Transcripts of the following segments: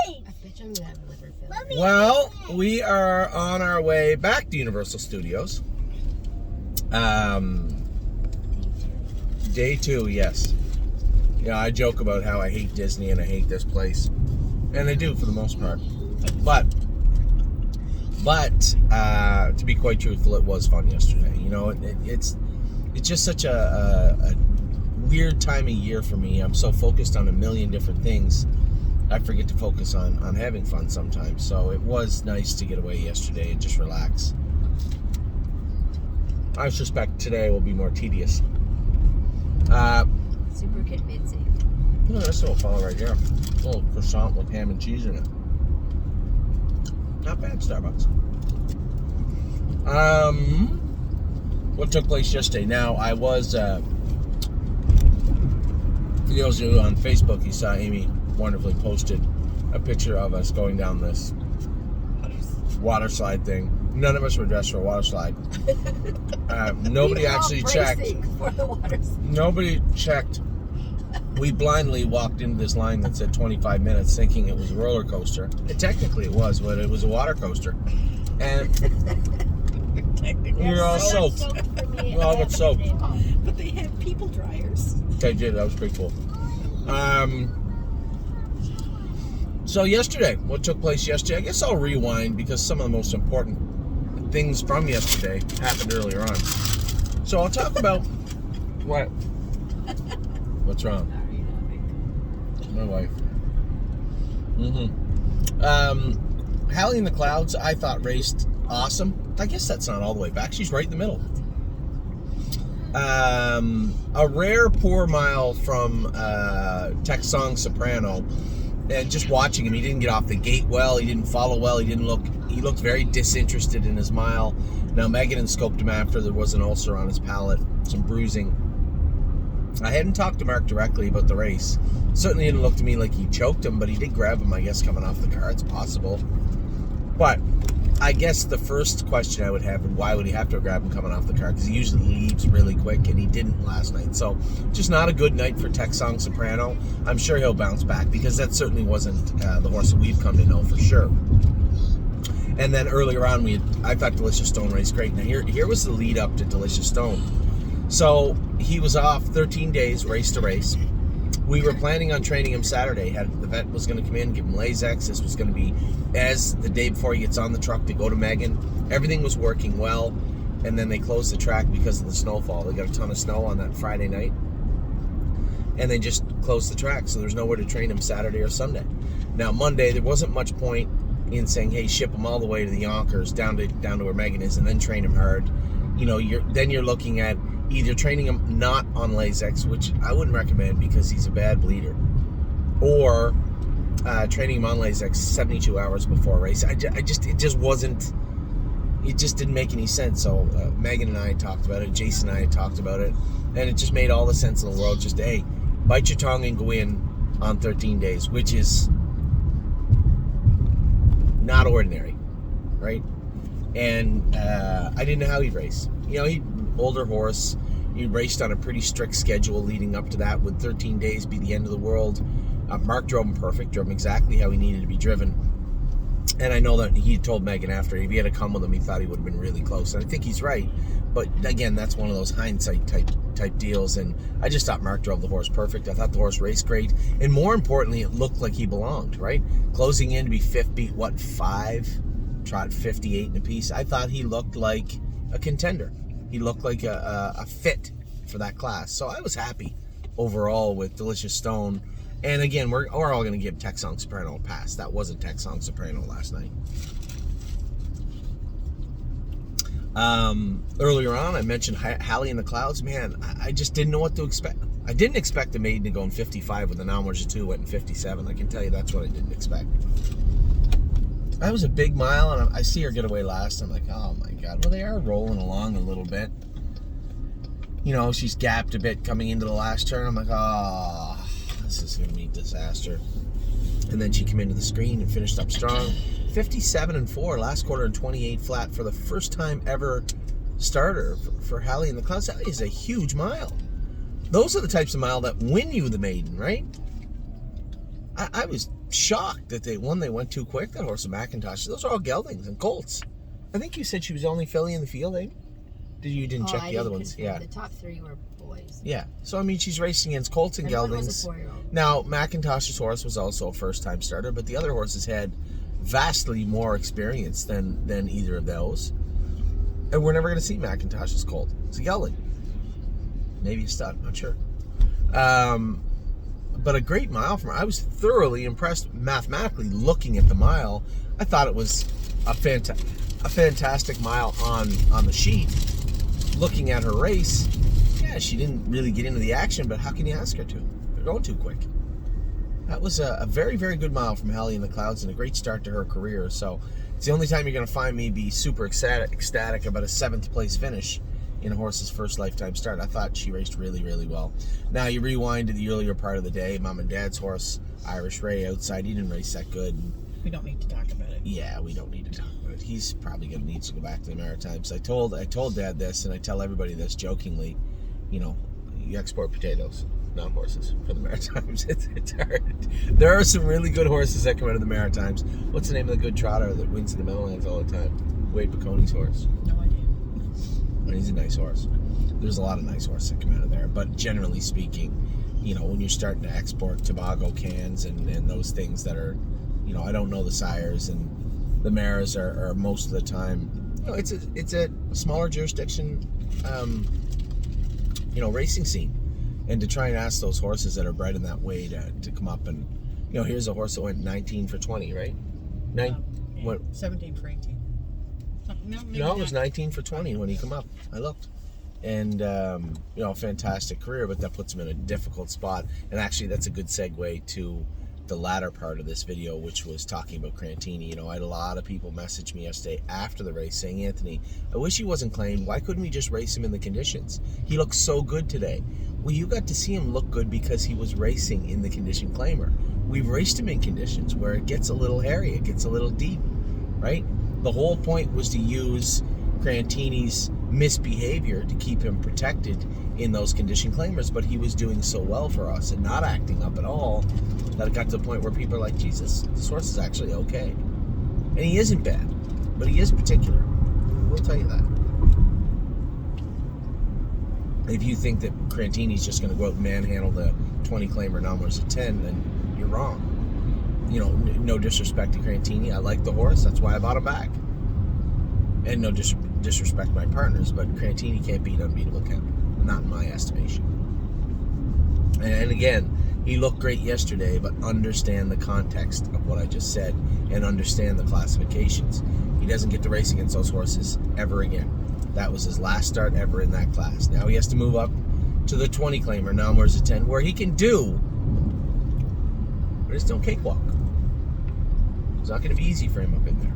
I bet you I'm gonna have liver failure. Mommy. Well, we are on our way back to Universal Studios. Day two, yes. Yeah, I joke about how I hate Disney and I hate this place, and I do for the most part. But to be quite truthful, it was fun yesterday. You know, it's just such a weird time of year for me. I'm so focused on a million different things, I forget to focus on having fun sometimes. So it was nice to get away yesterday and just relax. I suspect today will be more tedious. Super convincing. Oh, that's a little fella right here. A little croissant with ham and cheese in it. Not bad, Starbucks. What took place yesterday? Now, I was, for those of you on Facebook, you saw Amy wonderfully posted a picture of us going down this water slide thing. None of us were dressed for a water slide. Nobody actually checked. For the water slide. Nobody checked. We blindly walked into this line that said 25 minutes thinking it was a roller coaster. Technically it was, but it was a water coaster. And we were all soaked. We all got soaked. But they have people dryers. They did. That was pretty cool. So yesterday, what took place yesterday? I guess I'll rewind because some of the most important things from yesterday happened earlier on. So I'll talk about what? What's wrong? My wife. Hallie in the Clouds, I thought raced awesome. I guess that's not all the way back. She's right in the middle. A rare poor mile from Texong Soprano. And just watching him, he didn't get off the gate well. He didn't follow well. He looked very disinterested in his mile. Now, Megan scoped him after. There was an ulcer on his palate, some bruising. I hadn't talked to Mark directly about the race. Certainly didn't look to me like he choked him, but he did grab him, I guess, coming off the car. It's possible. But I guess the first question I would have is why would he have to grab him coming off the car? Because he usually leaves really quick, and he didn't last night. So just not a good night for Texong Soprano. I'm sure he'll bounce back because that certainly wasn't the horse that we've come to know for sure. And then earlier on, I thought Delicious Stone raced great. Now here was the lead up to Delicious Stone. So he was off 13 days, race to race. We were planning on training him Saturday. The vet was going to come in, give him Lasix. This was going to be as the day before he gets on the truck to go to Megan. Everything was working well, and then they closed the track because of the snowfall. They got a ton of snow on that Friday night, and they just closed the track, so there's nowhere to train him Saturday or Sunday. Now Monday, there wasn't much point in saying, "Hey, ship him all the way to the Yonkers, down to where Megan is, and then train him hard." You know, you're looking at either training him not on Lasix, which I wouldn't recommend because he's a bad bleeder, or training him on Lasix 72 hours before a race. It just didn't make any sense. So Megan and I talked about it, Jason and I talked about it, and it just made all the sense in the world. Just, hey, bite your tongue and go in on 13 days, which is not ordinary, right? And I didn't know how he'd race. You know, he'd older horse. He raced on a pretty strict schedule leading up to that. Would 13 days be the end of the world? Mark drove him perfect, drove him exactly how he needed to be driven. And I know that he told Megan after, if he had to come with him, he thought he would have been really close. And I think he's right. But again, that's one of those hindsight type deals. And I just thought Mark drove the horse perfect. I thought the horse raced great. And more importantly, it looked like he belonged, right? Closing in to be 5, trot 58 in a piece. I thought he looked like a contender. He looked like a fit for that class. So I was happy overall with Delicious Stone. And again, we're all going to give Texong Soprano a pass. That wasn't Texong Soprano last night. Earlier on, I mentioned Hallie in the Clouds. Man, I just didn't know what to expect. I didn't expect the maiden to go in 55 when the Namorja 2 went in 57. I can tell you that's what I didn't expect. That was a big mile, and I see her get away last. I'm like, oh my God. Well, they are rolling along a little bit. You know, she's gapped a bit coming into the last turn. I'm like, oh, this is going to be a disaster. And then she came into the screen and finished up strong. 57-4, last quarter and 28 flat for the first time ever starter for Hallie in the Clouds. That is a huge mile. Those are the types of mile that win you the maiden, right? I was shocked that they went too quick. That horse of McIntosh. Those are all geldings and colts. I think you said she was the only filly in the field, eh? You didn't check I the other didn't ones? confirm. Yeah. The top 3 were boys. Yeah. So I mean, she's racing against colts and And one was geldings. a 4-year-old. Now, McIntosh's horse was also a first-time starter, but the other horses had vastly more experience than either of those. And we're never going to see McIntosh's colt. It's a gelding. Maybe a stud, not sure. But a great mile from her. I was thoroughly impressed mathematically looking at the mile. I thought it was a fantastic mile on the sheet. Looking at her race, yeah, she didn't really get into the action, but how can you ask her to? They're going too quick. That was a very, very good mile from Hallie in the Clouds and a great start to her career. So it's the only time you're going to find me be super ecstatic about a 7th place finish in a horse's first lifetime start. I thought she raced really, really well. Now you rewind to the earlier part of the day. Mom and Dad's horse, Irish Ray, outside. He didn't race that good. We don't need to talk about it. Yeah, we don't need to talk about it. He's probably going to need to go back to the Maritimes. I told Dad this, and I tell everybody this jokingly. You know, you export potatoes, not horses, for the Maritimes. It's hard. There are some really good horses that come out of the Maritimes. What's the name of the good trotter that wins the Meadowlands all the time? Wade Picconi's horse. No idea. He's a nice horse. There's a lot of nice horses that come out of there, but generally speaking, you know, when you're starting to export Tobago cans and those things that are, you know, I don't know the sires, and the mares are most of the time, you know, it's a smaller jurisdiction, you know, racing scene, and to try and ask those horses that are bred in that way to come up and, you know, here's a horse that went 19 for 20, right? Yeah. What? 17 for 18. No, it was 19 for 20 when he came up. I looked. And, you know, fantastic career, but that puts him in a difficult spot. And actually, that's a good segue to the latter part of this video, which was talking about Crantini. You know, I had a lot of people message me yesterday after the race saying, Anthony, I wish he wasn't claimed. Why couldn't we just race him in the conditions? He looks so good today. Well, you got to see him look good because he was racing in the condition claimer. We've raced him in conditions where it gets a little hairy, it gets a little deep, right? The whole point was to use Crantini's misbehavior to keep him protected in those condition claimers, but he was doing so well for us and not acting up at all that it got to the point where people are like, Jesus, this horse is actually okay. And he isn't bad, but he is particular. We'll tell you that. If you think that Crantini's just going to go out and manhandle the 20 claimer numbers at 10, then you're wrong. You know, no disrespect to Crantini. I like the horse. That's why I bought him back. And no disrespect to my partners, but Crantini can't beat Unbeatable Kemp. Not in my estimation. And again, he looked great yesterday, but understand the context of what I just said and understand the classifications. He doesn't get to race against those horses ever again. That was his last start ever in that class. Now he has to move up to the 20 claimer, now wears a 10, where he can do, but it's no cakewalk. It's not going to be easy for him up in there.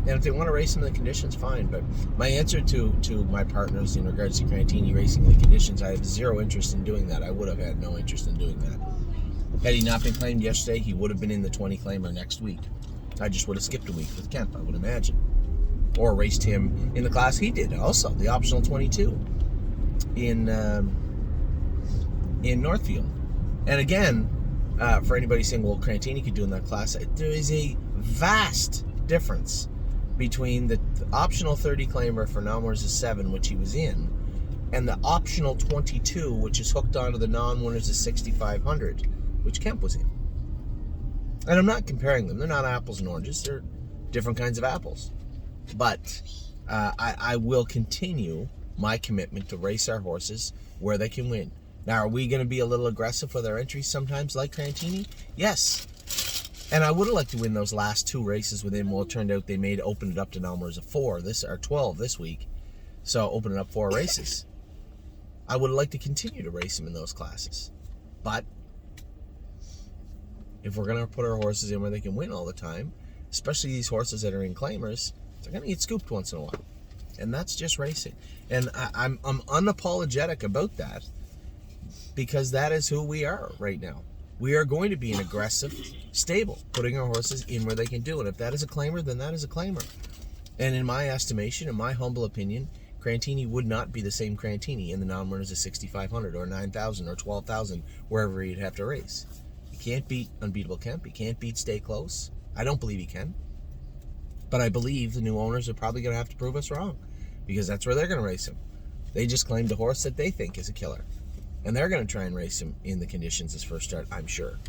And if they want to race him in the conditions, fine. But my answer to my partners in regards to Crantini racing in the conditions, I have zero interest in doing that. I would have had no interest in doing that. Had he not been claimed yesterday, he would have been in the 20 claimer next week. I just would have skipped a week with Kemp, I would imagine. Or raced him in the class he did, also, the optional 22 in Northfield. And again, for anybody saying, well, Crantini could do in that class, there is a vast difference between the optional 30 claimer for non-winners of 7, which he was in, and the optional 22, which is hooked onto the non-winners of 6,500, which Kemp was in. And I'm not comparing them. They're not apples and oranges. They're different kinds of apples. But I will continue my commitment to race our horses where they can win. Now, are we going to be a little aggressive with our entries sometimes like Crantini? Yes. And I would have liked to win those last 2 races with him. Well, it turned out they opened it up to numbers of 4 or 12 this week. So opening up 4 races. I would have liked to continue to race him in those classes. But if we're going to put our horses in where they can win all the time, especially these horses that are in claimers, they're going to get scooped once in a while. And that's just racing. And I'm unapologetic about that because that is who we are right now. We are going to be an aggressive stable, putting our horses in where they can do it. If that is a claimer, then that is a claimer. And in my estimation, in my humble opinion, Crantini would not be the same Crantini in the non-winners of 6,500 or 9,000 or 12,000, wherever he'd have to race. Can't beat Unbeatable Kemp. He can't beat Stay Close. I don't believe he can. But I believe the new owners are probably going to have to prove us wrong, because that's where they're going to race him. They just claimed a horse that they think is a killer. And they're going to try and race him in the conditions as first start, I'm sure.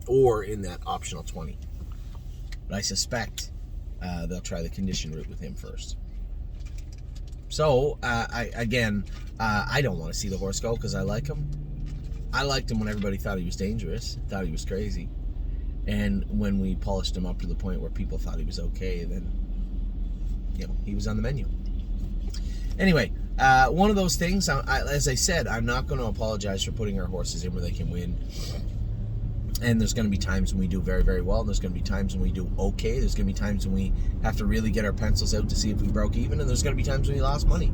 Or in that optional 20. But I suspect they'll try the condition route with him first. So, I don't want to see the horse go because I like him. I liked him when everybody thought he was dangerous, thought he was crazy. And when we polished him up to the point where people thought he was okay, then, he was on the menu. Anyway, one of those things, as I said, I'm not going to apologize for putting our horses in where they can win. And there's going to be times when we do very, very well, and there's going to be times when we do okay. There's going to be times when we have to really get our pencils out to see if we broke even, and there's going to be times when we lost money.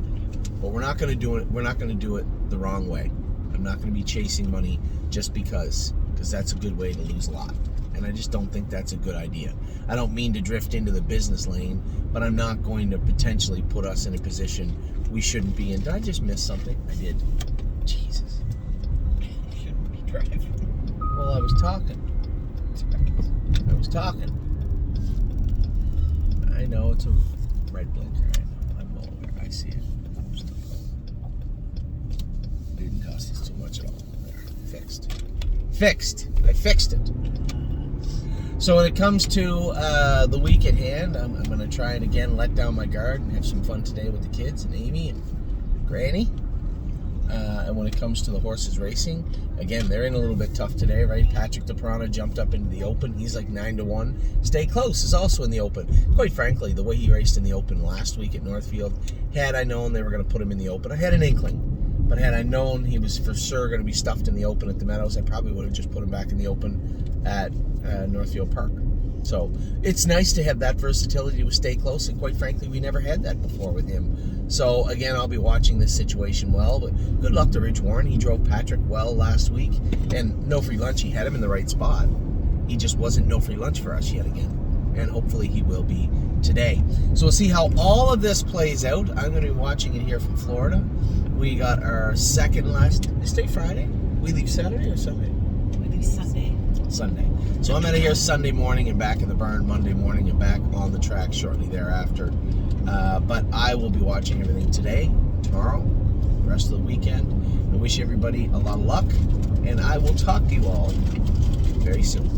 But we're not going to do it. We're not going to do it the wrong way. I'm not going to be chasing money just because that's a good way to lose a lot. And I just don't think that's a good idea. I don't mean to drift into the business lane, but I'm not going to potentially put us in a position we shouldn't be in. Did I just miss something? I did. Jesus. You shouldn't be driving. Well, I was talking. I know it's a red blinker. I know. I'm well aware. I see it. It didn't cost us too much at all. There. Fixed. I fixed it. So when it comes to the week at hand, I'm going to try and again let down my guard and have some fun today with the kids and Amy and Granny. And when it comes to the horses racing, again, they're in a little bit tough today, right? Patrick DePrana jumped up into the Open. He's like 9-1. Stay Close is also in the Open. Quite frankly, the way he raced in the Open last week at Northfield, had I known they were going to put him in the Open, I had an inkling. But had I known he was for sure going to be stuffed in the Open at the Meadows, I probably would have just put him back in the Open at Northfield Park. So it's nice to have that versatility with Stay Close, and quite frankly, we never had that before with him. So again, I'll be watching this situation well, but good luck to Rich Warren. He drove Patrick well last week, and No Free Lunch, he had him in the right spot. He just wasn't No Free Lunch for us yet again, and hopefully he will be today. So we'll see how all of this plays out. I'm going to be watching it here from Florida. We got our second last day Friday. We leave Saturday or Sunday? We leave Sunday. So I'm out of here Sunday morning and back in the barn Monday morning and back on the track shortly thereafter. But I will be watching everything today, tomorrow, the rest of the weekend. I wish everybody a lot of luck, and I will talk to you all very soon.